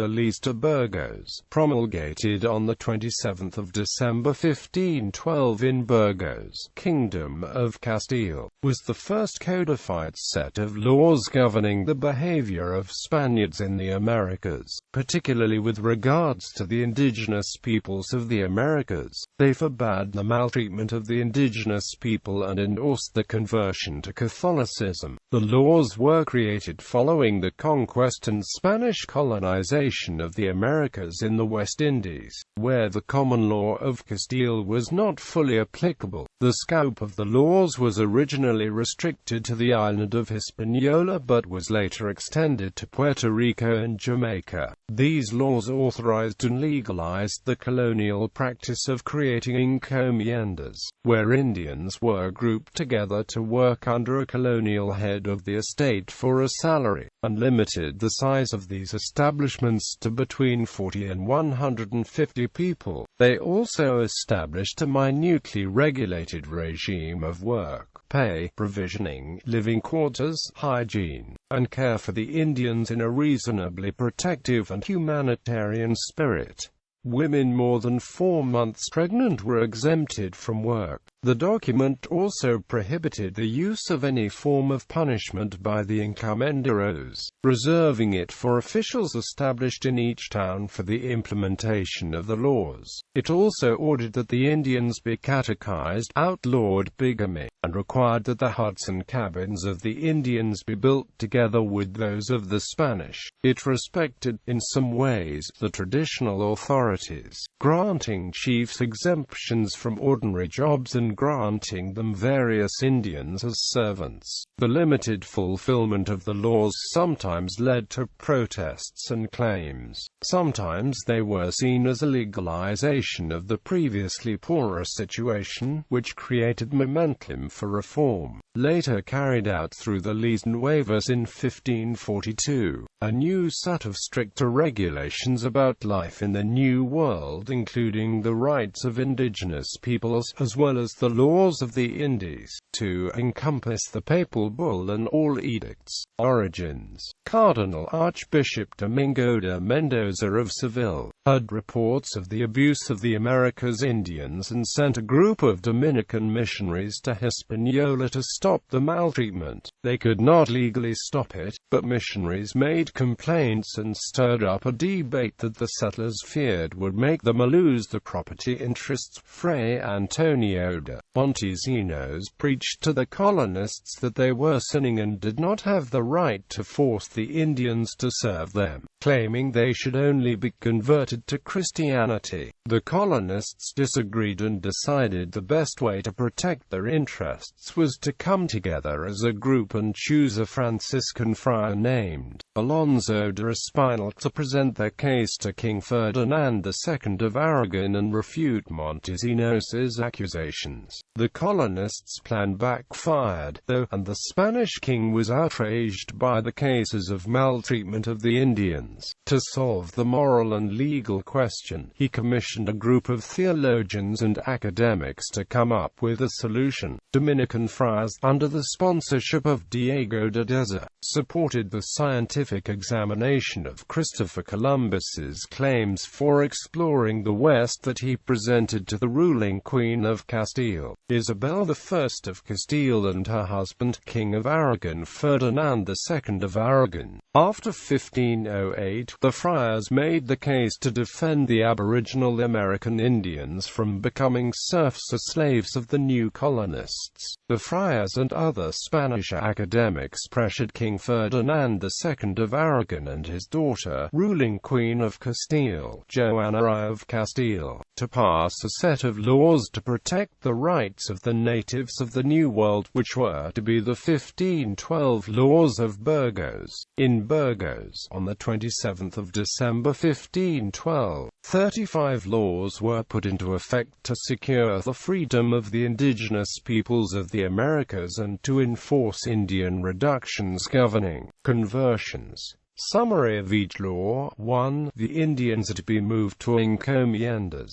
Leyes de Burgos, promulgated on the 27th of December 1512 in Burgos, Kingdom of Castile, was the first codified set of laws governing the behavior of Spaniards in the Americas, particularly with regards to the indigenous peoples of the Americas. They forbade the maltreatment of the indigenous people and endorsed the conversion to Catholicism. The laws were created following the conquest and Spanish colonization of the Americas in the West Indies, where the common law of Castile was not fully applicable. The scope of the laws was originally restricted to the island of Hispaniola but was later extended to Puerto Rico and Jamaica. These laws authorized and legalized the colonial practice of creating encomiendas, where Indians were grouped together to work under a colonial head of the estate for a salary, and limited the size of these establishments to between 40 and 150 people. They also established a minutely regulated regime of work, pay, provisioning, living quarters, hygiene, and care for the Indians in a reasonably protective and humanitarian spirit. Women more than 4 months pregnant were exempted from work. The document also prohibited the use of any form of punishment by the encomenderos, reserving it for officials established in each town for the implementation of the laws. It also ordered that the Indians be catechized, outlawed bigamy, and required that the huts and cabins of the Indians be built together with those of the Spanish. It respected, in some ways, the traditional authorities, granting chiefs exemptions from ordinary jobs and granting them various Indians as servants. The limited fulfillment of the laws sometimes led to protests and claims. Sometimes they were seen as a legalization of the previously poorer situation, which created momentum for reform. Later carried out through the Leyes Nuevas in 1542, a new set of stricter regulations about life in the New World, including the rights of indigenous peoples, as well as the laws of the Indies, to encompass the papal bull and all edicts. Origins. Cardinal Archbishop Domingo de Mendoza of Seville heard reports of the abuse of the Americas Indians and sent a group of Dominican missionaries to Hispaniola to stop the maltreatment. They could not legally stop it, but missionaries made complaints and stirred up a debate that the settlers feared would make them lose the property interests. Fray Antonio de Montesinos preached to the colonists that they were sinning and did not have the right to force the Indians to serve them, claiming they should only be converted to Christianity. The colonists disagreed and decided the best way to protect their interests was to come together as a group and choose a Franciscan friar named Alonso de Espinal to present their case to King Ferdinand II of Aragon and refute Montesinos' accusations. The colonists' plan backfired, though, and the Spanish king was outraged by the cases of maltreatment of the Indians. To solve the moral and legal question, he commissioned a group of theologians and academics to come up with a solution. Dominican friars, under the sponsorship of Diego de Deza, supported the scientific examination of Christopher Columbus's claims for exploring the West that he presented to the ruling Queen of Castile, Isabel I of Castile, and her husband, King of Aragon Ferdinand II of Aragon. After 1508, the friars made the case to defend the aboriginal American Indians from becoming serfs or slaves of the new colonists. The friars and other Spanish academics pressured King Ferdinand II of Aragon and his daughter, ruling Queen of Castile, Joanna I of Castile, to pass a set of laws to protect the rights of the natives of the New World, which were to be the 1512 Laws of Burgos. In Burgos, on the 27th of December 1512, 35 laws were put into effect to secure the freedom of the indigenous peoples of the Americas and to enforce Indian reductions governing conversions. Summary of each law. 1. The Indians are to be moved to encomiendas.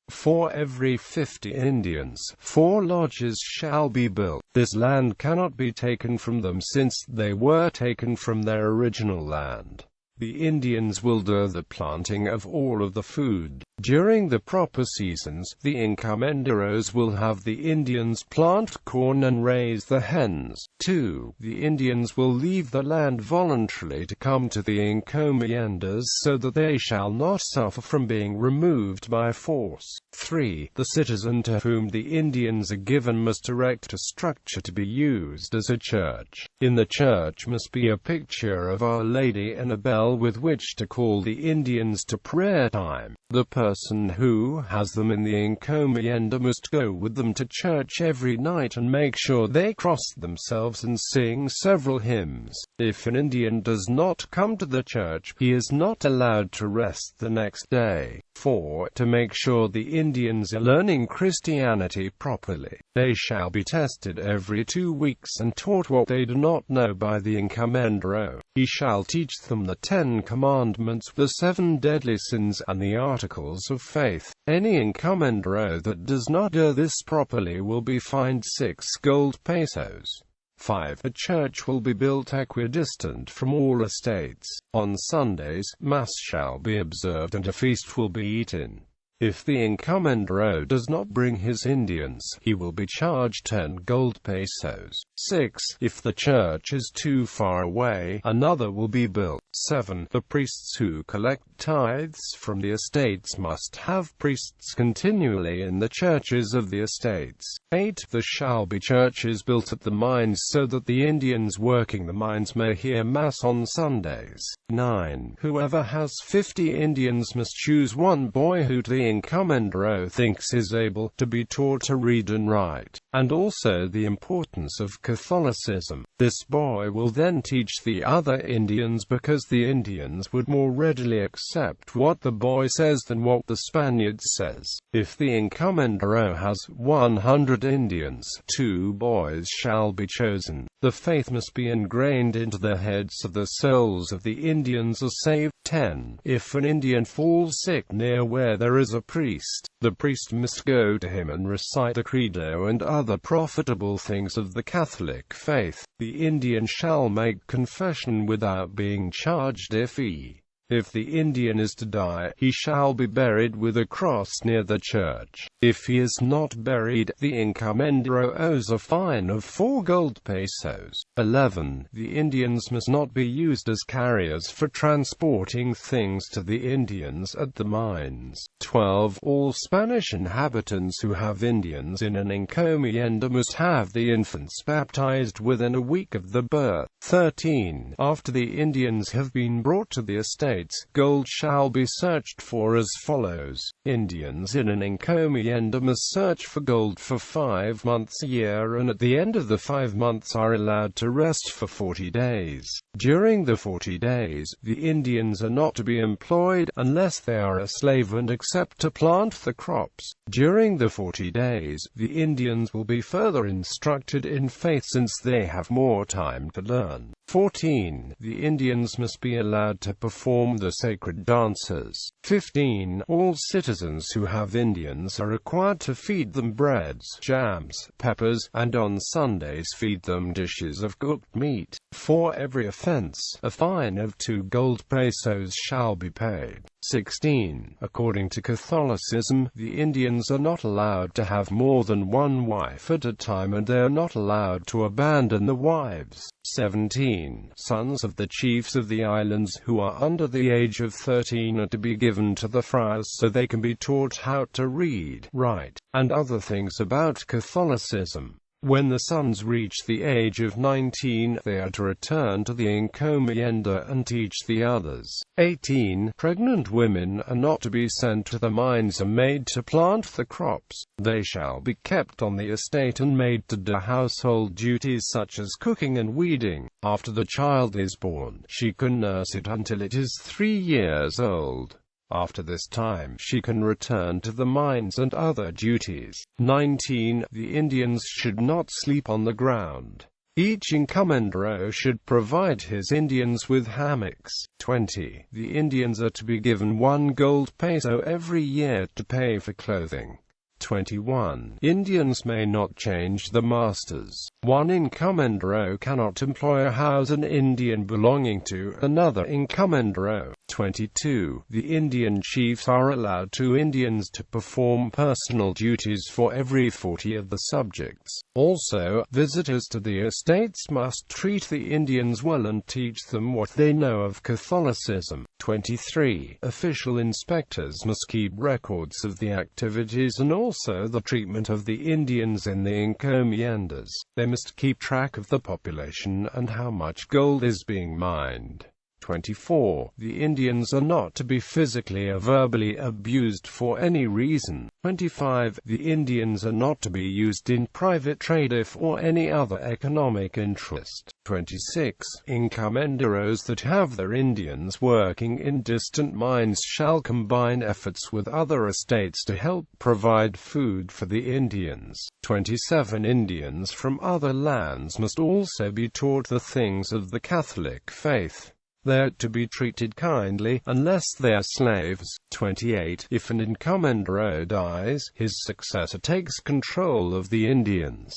For every 50 Indians, 4 lodges shall be built. This land cannot be taken from them since they were taken from their original land. The Indians will do the planting of all of the food. During the proper seasons, the encomenderos will have the Indians plant corn and raise the hens. 2. The Indians will leave the land voluntarily to come to the encomiendas so that they shall not suffer from being removed by force. 3. The citizen to whom the Indians are given must erect a structure to be used as a church. In the church must be a picture of Our Lady and a bell with which to call the Indians to prayer time. The person who has them in the encomienda must go with them to church every night and make sure they cross themselves and sing several hymns. If an Indian does not come to the church, he is not allowed to rest the next day. 4. To make sure the Indians are learning Christianity properly, they shall be tested every 2 weeks and taught what they do not know by the encomendero. He shall teach them the 10 Commandments, the 7 deadly sins, and the Articles of Faith. Any encomendero that does not do this properly will be fined 6 gold pesos. 5. A church will be built equidistant from all estates. On Sundays, Mass shall be observed and a feast will be eaten. If the encomendero does not bring his Indians, he will be charged 10 gold pesos. 6. If the church is too far away, another will be built. 7. The priests who collect tithes from the estates must have priests continually in the churches of the estates. 8. There shall be churches built at the mines so that the Indians working the mines may hear Mass on Sundays. 9. Whoever has 50 Indians must choose one boy who the encomendero thinks is able to be taught to read and write, and also the importance of Catholicism. This boy will then teach the other Indians because the Indians would more readily accept what the boy says than what the Spaniards says. If the encomendero has 100 Indians, 2 boys shall be chosen. The faith must be ingrained into the heads so the souls of the Indians are saved. 10. If an Indian falls sick near where there is a priest, the priest must go to him and recite the credo and other profitable things of the Catholic faith. The Indian shall make confession without being charged a fee. If the Indian is to die, he shall be buried with a cross near the church. If he is not buried, the encomendero owes a fine of 4 gold pesos. 11. The Indians must not be used as carriers for transporting things to the Indians at the mines. 12. All Spanish inhabitants who have Indians in an encomienda must have the infants baptized within a week of the birth. 13. After the Indians have been brought to the estate, gold shall be searched for as follows. Indians in an encomienda must search for gold for 5 months a year, and at the end of the 5 months are allowed to rest for 40 days. During the 40 days, the Indians are not to be employed unless they are a slave and accept to plant the crops. During the 40 days, the Indians will be further instructed in faith since they have more time to learn. 14. The Indians must be allowed to perform the sacred dances. 15. All citizens who have Indians are required to feed them breads, jams, peppers, and on Sundays feed them dishes of cooked meat. For every offense, a fine of 2 gold pesos shall be paid. 16. According to Catholicism, the Indians are not allowed to have more than one wife at a time, and they are not allowed to abandon the wives. 17. Sons of the chiefs of the islands who are under the age of 13 are to be given to the friars so they can be taught how to read, write, and other things about Catholicism. When the sons reach the age of 19, they are to return to the encomienda and teach the others. 18. Pregnant women are not to be sent to the mines or made to plant the crops. They shall be kept on the estate and made to do household duties such as cooking and weeding. After the child is born, she can nurse it until it is 3 years old. After this time, she can return to the mines and other duties. 19. The Indians should not sleep on the ground. Each encomendero should provide his Indians with hammocks. 20. The Indians are to be given 1 gold peso every year to pay for clothing. 21. Indians may not change the masters. One encomendero cannot employ or house an Indian belonging to another encomendero. 22. The Indian chiefs are allowed 2 Indians to perform personal duties for every 40 of the subjects. Also, visitors to the estates must treat the Indians well and teach them what they know of Catholicism. 23. Official inspectors must keep records of the activities and also the treatment of the Indians in the encomiendas. They must keep track of the population and how much gold is being mined. 24. The Indians are not to be physically or verbally abused for any reason. 25. The Indians are not to be used in private trade or for any other economic interest. 26. Encomenderos that have their Indians working in distant mines shall combine efforts with other estates to help provide food for the Indians. 27. Indians from other lands must also be taught the things of the Catholic faith. They are to be treated kindly, unless they are slaves. 28. If an encomendero dies, his successor takes control of the Indians.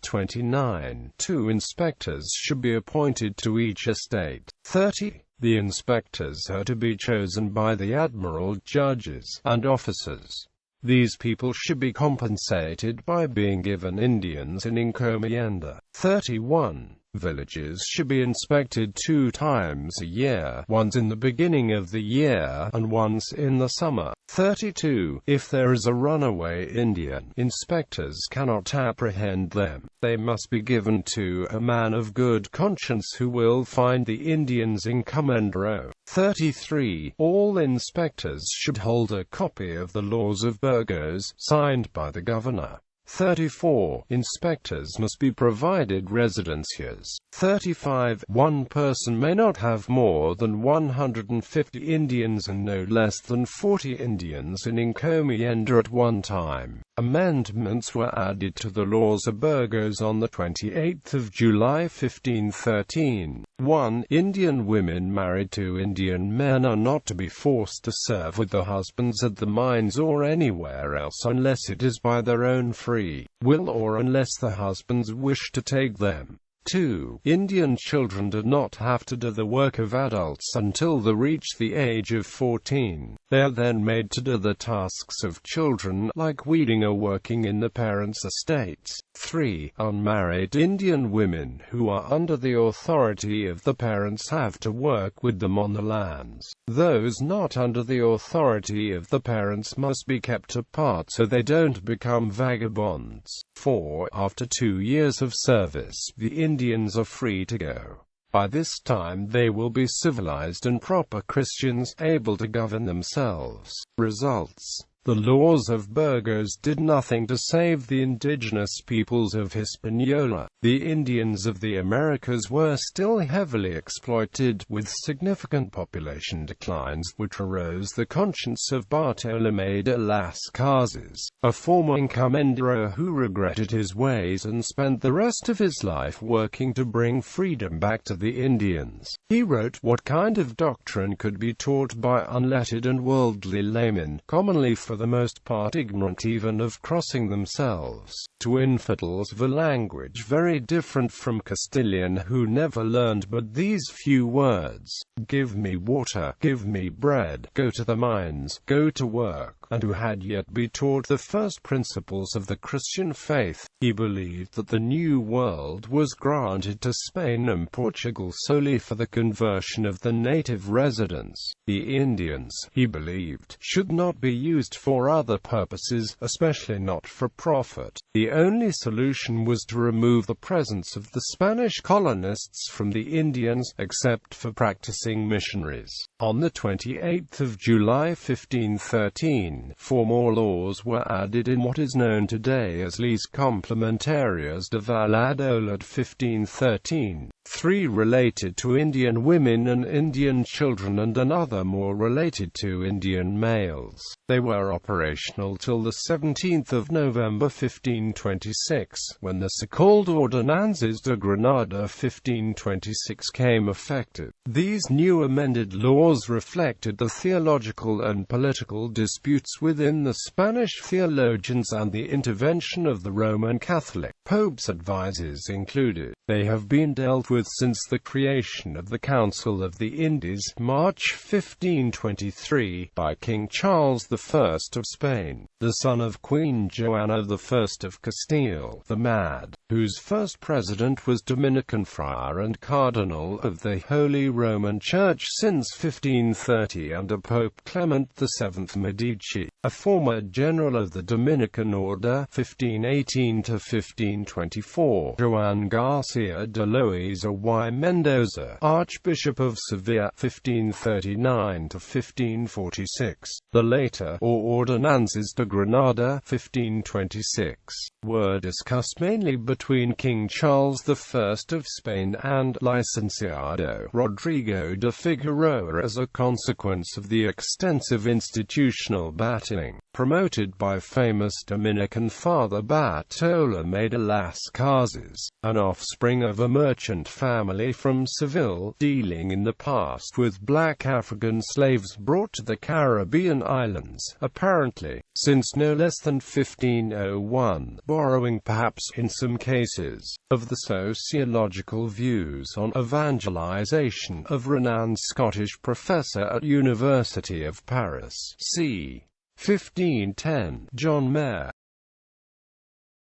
29. 2 inspectors should be appointed to each estate. 30. The inspectors are to be chosen by the admiral, judges, and officers. These people should be compensated by being given Indians in encomienda. 31. Villages should be inspected 2 times a year, once in the beginning of the year, and once in the summer. 32. If there is a runaway Indian, inspectors cannot apprehend them. They must be given to a man of good conscience who will find the Indians encomendero. 33. All inspectors should hold a copy of the Laws of Burgos, signed by the governor. 34. Inspectors must be provided residencias. 35. One person may not have more than 150 Indians and no less than 40 Indians in encomienda at one time. Amendments were added to the Laws of Burgos on the 28th of July 1513. 1. Indian women married to Indian men are not to be forced to serve with their husbands at the mines or anywhere else unless it is by their own free will or unless the husbands wish to take them. 2. Indian children do not have to do the work of adults until they reach the age of 14. They are then made to do the tasks of children, like weeding or working in the parents' estates. 3. Unmarried Indian women who are under the authority of the parents have to work with them on the lands. Those not under the authority of the parents must be kept apart so they don't become vagabonds. 4. After 2 years of service, the Indians are free to go. By this time they will be civilized and proper Christians, able to govern themselves. Results: the Laws of Burgos did nothing to save the indigenous peoples of Hispaniola. The Indians of the Americas were still heavily exploited, with significant population declines, which arose the conscience of Bartolomé de las Casas, a former encomendero who regretted his ways and spent the rest of his life working to bring freedom back to the Indians. He wrote what kind of doctrine could be taught by unlettered and worldly laymen, commonly for the most part ignorant even of crossing themselves, to infidels of a language very different from Castilian who never learned but these few words: "Give me water, give me bread, go to the mines, go to work," and who had yet be taught the first principles of the Christian faith. He believed that the New World was granted to Spain and Portugal solely for the conversion of the native residents. The Indians, he believed, should not be used for other purposes, especially not for profit. The only solution was to remove the presence of the Spanish colonists from the Indians, except for practicing missionaries. On the 28th of July 1513, 4 more laws were added in what is known today as Leyes Complementarias de Valladolid 1513. 3 related to Indian women and Indian children and another more related to Indian males. They were longer operational till the 17th of November 1526, when the so-called Ordinances de Granada 1526 came effective. These new amended laws reflected the theological and political disputes within the Spanish theologians and the intervention of the Roman Catholic Pope's advices included. They have been dealt with since the creation of the Council of the Indies, March 1523, by King Charles I of Spain, the son of Queen Joanna I of Castile, the Mad, whose first president was Dominican friar and cardinal of the Holy Roman Church since 1530 under Pope Clement VII Medici, a former general of the Dominican Order 1518 to 1524, Juan Garcia de Loaiza y Mendoza, Archbishop of Sevilla 1539 to 1546. The later, or Ordinances de Granada 1526, were discussed mainly between King Charles I of Spain and Licenciado Rodrigo de Figueroa as a consequence of the extensive institutional battling promoted by famous Dominican Father Bartolomé de las Casas, an offspring of a merchant family from Seville, dealing in the past with black African slaves brought to the Caribbean islands, apparently, since no less than 1501, borrowing perhaps, in some cases, of the sociological views on evangelization of renowned Scottish professor at University of Paris, c. 1510, John Mayer.